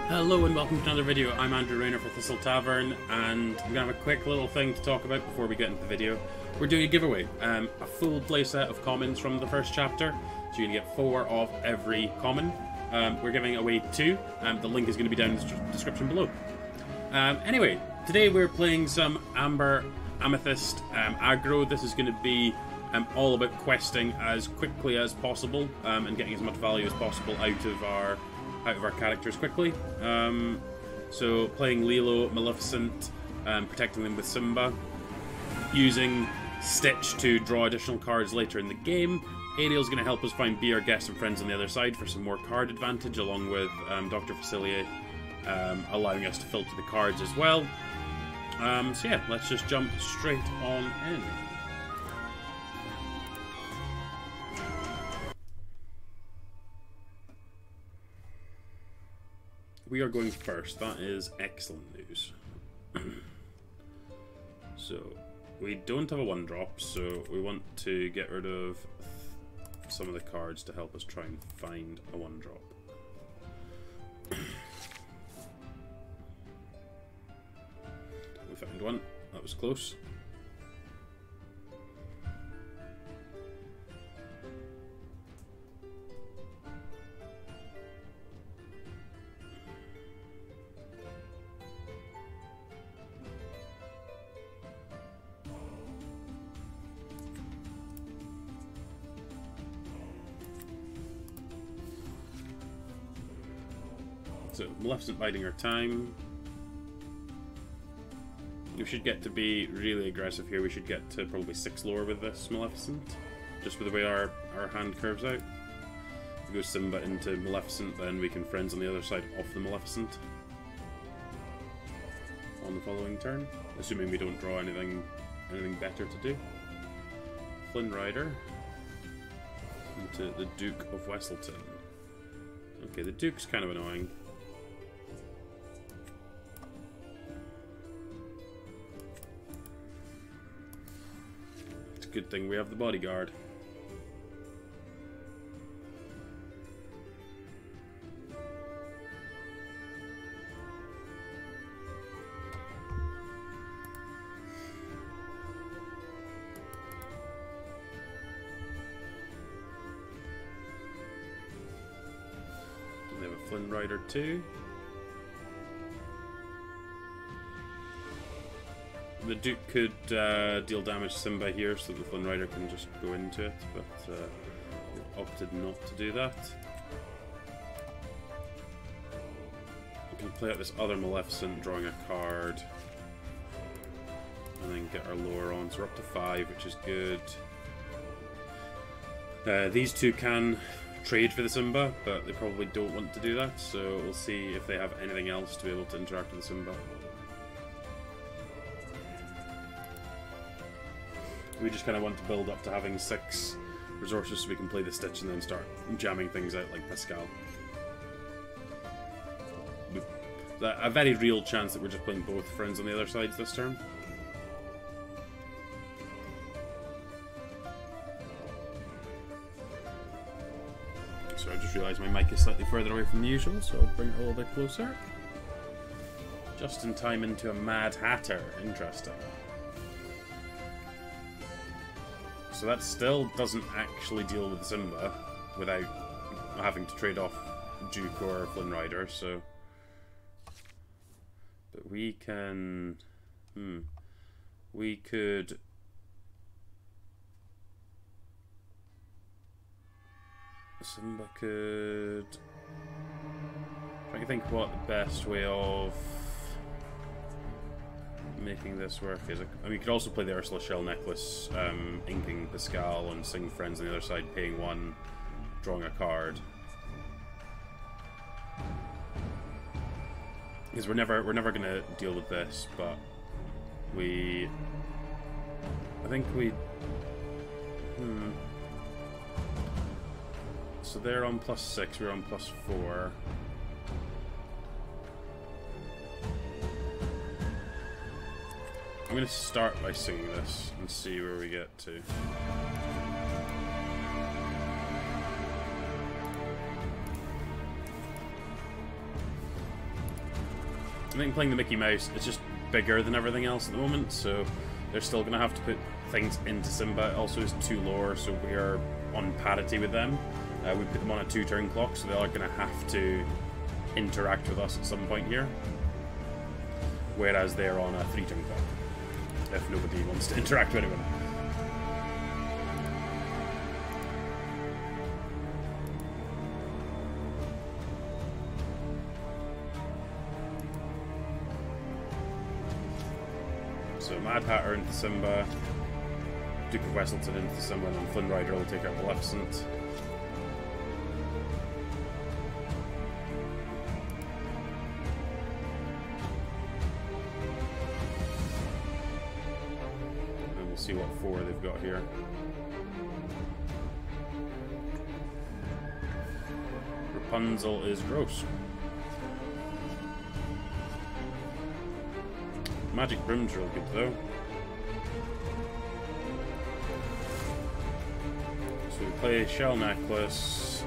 Hello and welcome to another video. I'm Andrew Rayner for Thistle Tavern, and we're going to have a quick little thing to talk about before we get into the video. We're doing a giveaway, a full playset of commons from the first chapter, so you're going to get 4 of every common. We're giving away 2, the link is going to be down in the description below. Anyway, today we're playing some Amber Amethyst aggro. This is going to be all about questing as quickly as possible and getting as much value as possible out of our characters quickly. So playing Lilo, Maleficent, protecting them with Simba, using Stitch to draw additional cards later in the game. Ariel's going to help us find Be Our Guests and Friends on the other side for some more card advantage, along with Dr. Facilier allowing us to filter the cards as well. So yeah, let's just jump straight on in. We are going first. That is excellent news. So, we don't have a 1-drop, so we want to get rid of some of the cards to help us try and find a 1-drop. We found one. That was close. So, Maleficent biding our time. We should get to be really aggressive here. We should get to probably 6 lore with this Maleficent, just with the way our hand curves out. If we go Simba into Maleficent, then we can Friends on the other side off the Maleficent on the following turn, assuming we don't draw anything better to do. Flynn Rider into the Duke of Westleton. Okay, the Duke's kind of annoying. Good thing we have the bodyguard. We have a Flynn Rider too. The Duke could deal damage to Simba here, so the Flynn Rider can just go into it, but opted not to do that. We can play out this other Maleficent, drawing a card, and then get our lore on. So we're up to 5, which is good. These two can trade for the Simba, but they probably don't want to do that, so we'll see if they have anything else to be able to interact with the Simba. We just kind of want to build up to having 6 resources so we can play the Stitch and then start jamming things out like Pascal. A very real chance that we're just playing both Friends on the other sides this turn. So I just realised my mic is slightly further away from the usual, so I'll bring it a little bit closer. Just in time into a Mad Hatter. Interesting. So that still doesn't actually deal with Simba without having to trade off Duke or Flynn Rider, so... But we can... We could... Simba could... I'm trying to think what the best way of making this work is. I mean, we could also play the Ursula Shell Necklace, inking Pascal and sing Friends on the other side, paying 1, drawing a card. Because we're never gonna deal with this, but I think we. So they're on +6, we're on +4. I'm going to start by singing this and see where we get to. I think playing the Mickey Mouse, it's just bigger than everything else at the moment, so they're still going to have to put things into Simba. It also is 2 lore, so we are on parity with them. We put them on a 2-turn clock, so they are going to have to interact with us at some point here. Whereas they're on a 3-turn clock, if nobody wants to interact with anyone. So Mad Hatter into Simba, Duke of Wesselton into Simba, and Flynn Rider will take out Maleficent. And we'll see what 4 they've got here. Rapunzel is gross. Magic Broom's real good though. So we play Shell Necklace.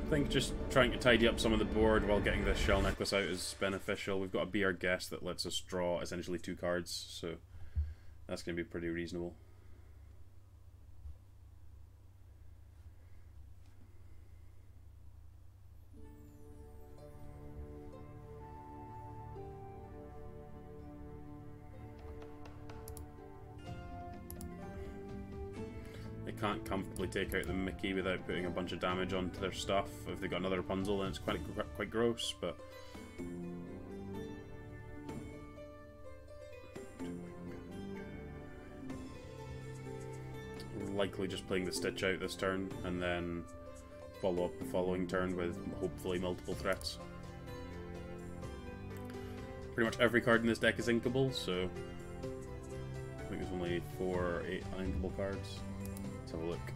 I think just trying to tidy up some of the board while getting this Shell Necklace out is beneficial. We've got a Be Our Guest that lets us draw essentially 2 cards, so that's going to be pretty reasonable. Can't comfortably take out the Mickey without putting a bunch of damage onto their stuff. If they've got another Rapunzel, then it's quite gross, but likely just playing the Stitch out this turn and then follow up the following turn with hopefully multiple threats. Pretty much every card in this deck is inkable, so I think there's only 4 or 8 uninkable cards. Let's have a look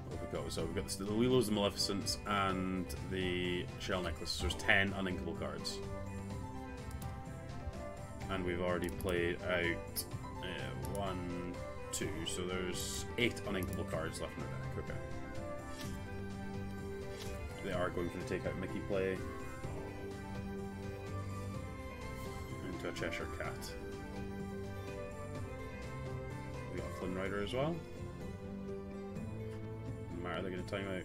what we've got. So we've got the Lilos, the Maleficents, and the Shell Necklace. So there's 10 uninkable cards. And we've already played out 1, 2, so there's 8 uninkable cards left in the deck. Okay. They are going for the take out Mickey play. Into a Cheshire Cat. We got Flynn Rider as well. Are they going to time out?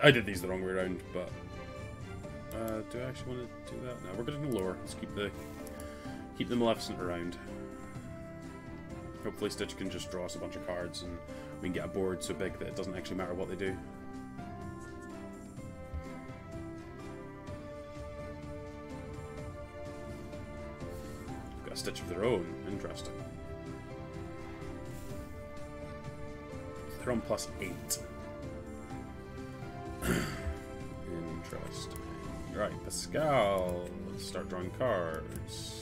I did these the wrong way around, but do I actually want to do that? No, we're going to do lower. Let's keep the Maleficent around. Hopefully Stitch can just draw us a bunch of cards and we can get a board so big that it doesn't actually matter what they do. We've got a Stitch of their own. Interesting. They're on +8. Interesting. Right, Pascal. Let's start drawing cards.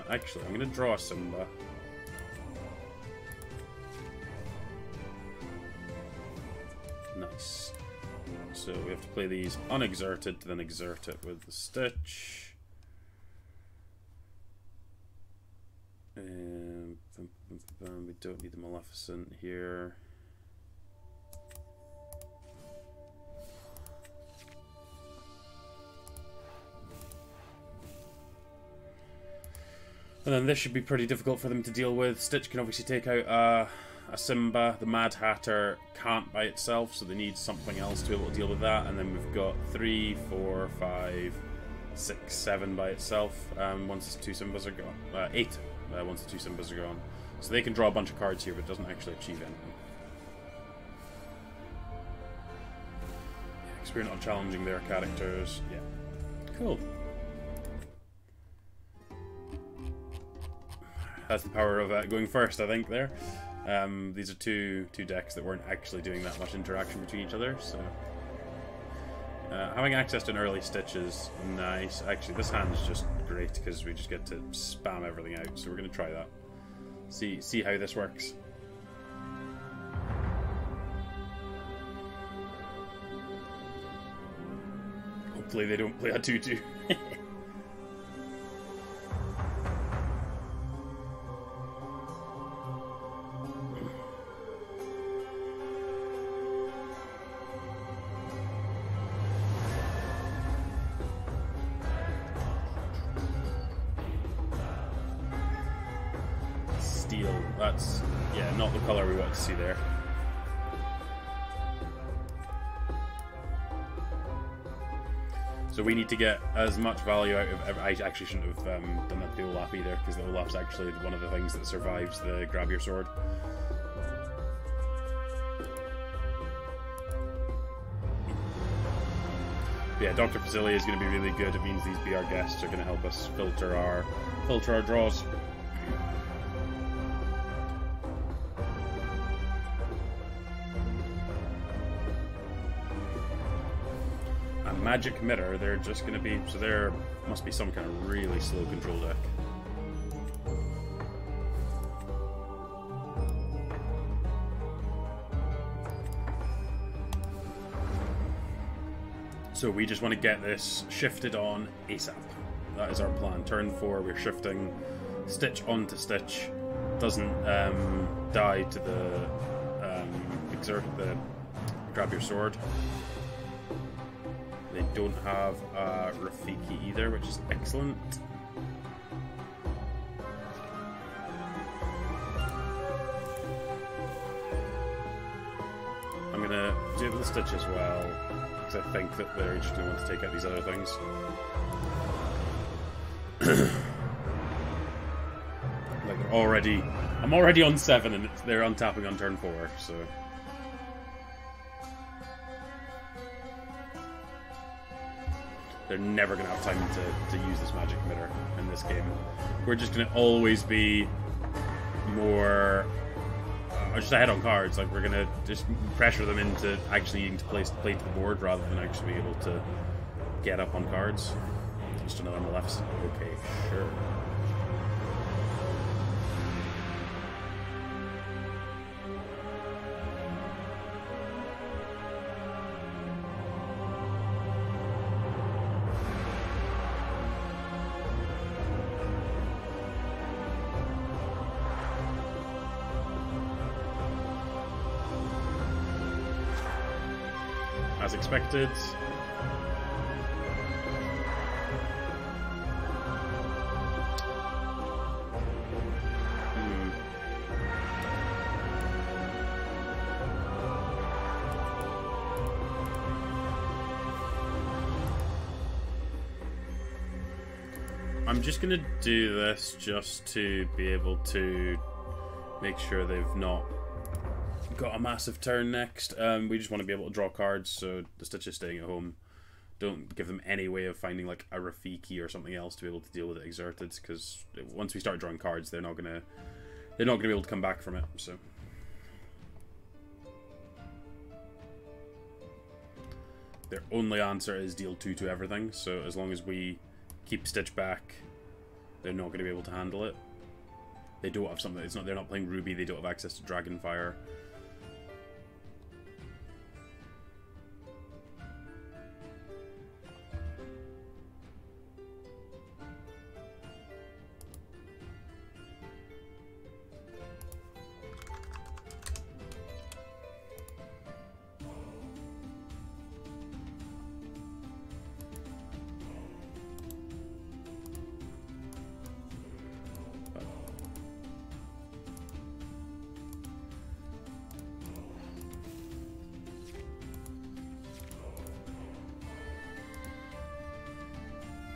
Actually, I'm going to draw Simba. Nice. So we have to play these unexerted to then exert it with the Stitch. We don't need the Maleficent here. And then this should be pretty difficult for them to deal with. Stitch can obviously take out a Simba. The Mad Hatter can't by itself, so they need something else to be able to deal with that. And then we've got 3, 4, 5, 6, 7 by itself once the 2 symbols are gone. 8 once the 2 symbols are gone. So they can draw a bunch of cards here, but it doesn't actually achieve anything. Yeah, experience on challenging their characters. Yeah. Cool. Has the power of going first, I think, there. These are two decks that weren't actually doing that much interaction between each other, so... having access to an early Stitch is nice. Actually, this hand is just great, because we just get to spam everything out, so we're going to try that. See how this works. Hopefully they don't play a 2-2. Steel. That's, yeah, not the color we want to see there. So we need to get as much value out of... I actually shouldn't have done that to the Olaf either, because the Olaf's actually one of the things that survives the grab your sword. But yeah, Dr. Facilier is going to be really good. It means these BR guests are going to help us filter our draws. Magic Mirror, they're just going to be... So there must be some kind of really slow control deck. So we just want to get this shifted on ASAP. That is our plan. Turn 4, we're shifting Stitch onto Stitch. Doesn't die to the grab your sword. They don't have Rafiki either, which is excellent. I'm gonna do the Stitch as well, because I think that they're just gonna want to take out these other things. Like they're already, I'm already on 7, and they're untapping on turn 4, so. They're never going to have time to use this Magic Mirror in this game. We're just going to always be more... just ahead on cards. Like, we're going to just pressure them into actually needing to play to the board rather than actually be able to get up on cards. Just another on the left. Okay, sure. As expected. I'm just gonna do this just to be able to make sure they've not got a massive turn next. We just want to be able to draw cards, so the Stitch is staying at home. Don't give them any way of finding like a Rafiki or something else to be able to deal with it exerted, because once we start drawing cards, they're not gonna be able to come back from it. So their only answer is deal 2 to everything. So as long as we keep Stitch back, they're not going to be able to handle it. They don't have something. It's not. They're not playing Ruby. They don't have access to Dragonfire.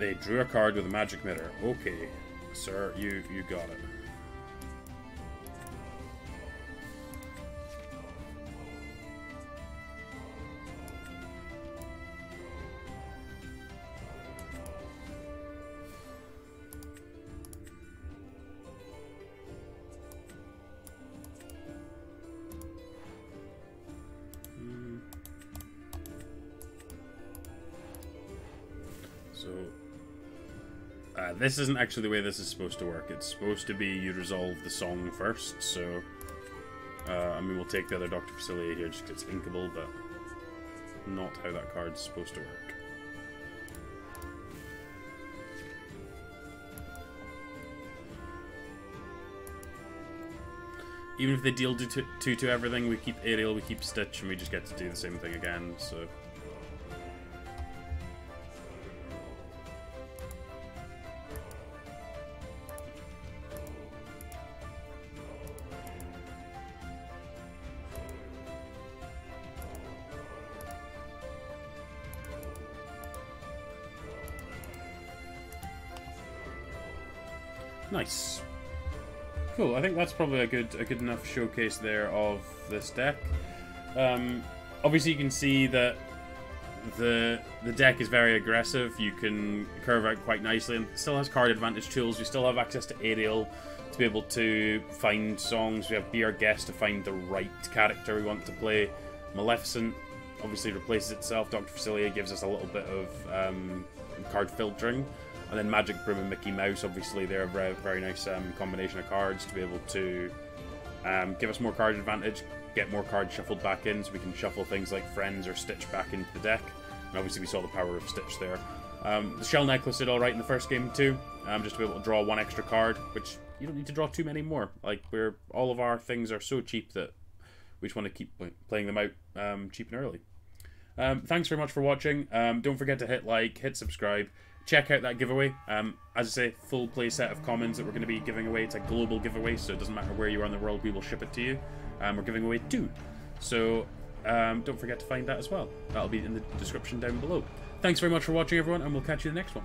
They drew a card with a magic mirror. Okay, sir, you got it. So, this isn't actually the way this is supposed to work. It's supposed to be you resolve the song first, so... I mean, we'll take the other Dr. Facilier here just because it's inkable, but not how that card's supposed to work. Even if they deal 2 to everything, we keep Ariel, we keep Stitch, and we just get to do the same thing again, so... Nice. Cool, I think that's probably a good enough showcase there of this deck. Obviously you can see that the deck is very aggressive. You can curve out quite nicely and still has card advantage tools. We still have access to Ariel to be able to find songs. We have Be Our Guest to find the right character we want to play. Maleficent obviously replaces itself. Dr. Facilier gives us a little bit of card filtering. And then Magic Broom and Mickey Mouse, obviously they're a very, very nice combination of cards to be able to give us more card advantage, get more cards shuffled back in, so we can shuffle things like Friends or Stitch back into the deck. And obviously we saw the power of Stitch there. The Shell Necklace did alright in the first game too, just to be able to draw 1 extra card, which you don't need to draw too many more. Like, all of our things are so cheap that we just want to keep playing them out cheap and early. Thanks very much for watching. Don't forget to hit like, hit subscribe. Check out that giveaway. As I say, full play set of commons that we're going to be giving away. It's a global giveaway, so it doesn't matter where you are in the world, we will ship it to you. We're giving away 2. So don't forget to find that as well. That'll be in the description down below. Thanks very much for watching, everyone, and we'll catch you in the next one.